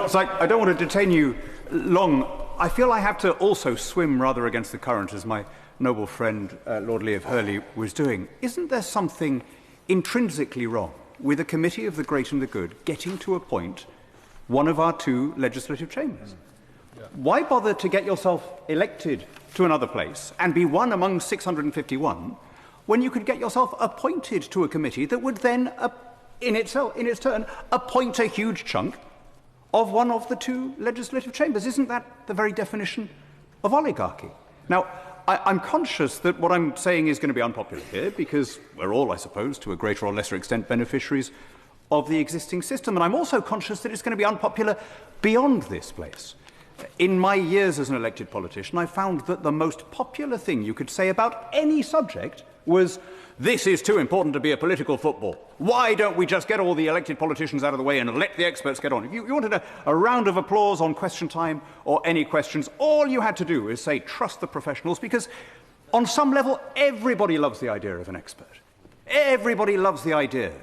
So I don't want to detain you long. I feel I have to also swim rather against the current, as my noble friend Lord Lee of Hurley was doing. Isn't there something intrinsically wrong with a committee of the great and the good getting to appoint one of our two legislative chambers? Why bother to get yourself elected to another place and be one among 651 when you could get yourself appointed to a committee that would then, in its turn, appoint a huge chunk of one of the two legislative chambers? Isn't that the very definition of oligarchy? Now, I'm conscious that what I'm saying is going to be unpopular here, because we're all, I suppose, to a greater or lesser extent, beneficiaries of the existing system. And I'm also conscious that it's going to be unpopular beyond this place. In my years as an elected politician, I found that the most popular thing you could say about any subject was, "This is too important to be a political football. Why don't we just get all the elected politicians out of the way and let the experts get on?" If you wanted a round of applause on question time or any questions, all you had to do is say, "Trust the professionals," because on some level, everybody loves the idea of an expert. Everybody loves the idea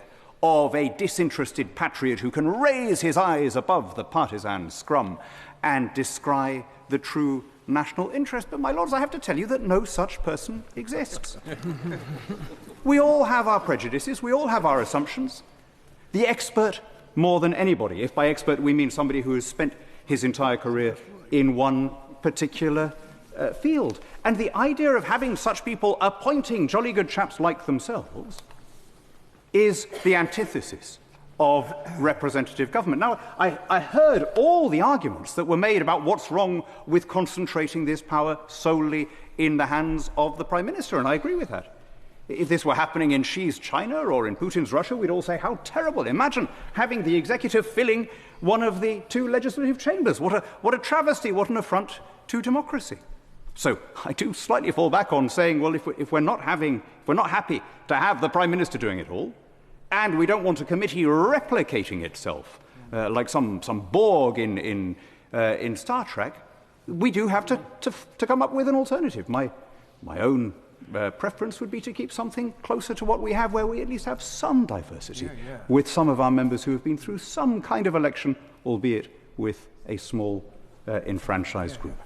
of a disinterested patriot who can raise his eyes above the partisan scrum and descry the true national interest. But, my lords, I have to tell you that no such person exists. We all have our prejudices, we all have our assumptions. The expert, more than anybody, if by expert we mean somebody who has spent his entire career in one particular field. And the idea of having such people appointing jolly good chaps like themselves is the antithesis of representative government. Now, I heard all the arguments that were made about what's wrong with concentrating this power solely in the hands of the Prime Minister, and I agree with that. If this were happening in Xi's China or in Putin's Russia, we'd all say, how terrible. Imagine having the executive filling one of the two legislative chambers. What a travesty, what an affront to democracy. So I do slightly fall back on saying, well, if we're not happy to have the Prime Minister doing it all, and we don't want a committee replicating itself like some Borg in Star Trek, we do have to come up with an alternative. My own preference would be to keep something closer to what we have, where we at least have some diversity, with some of our members who have been through some kind of election, albeit with a small enfranchised group.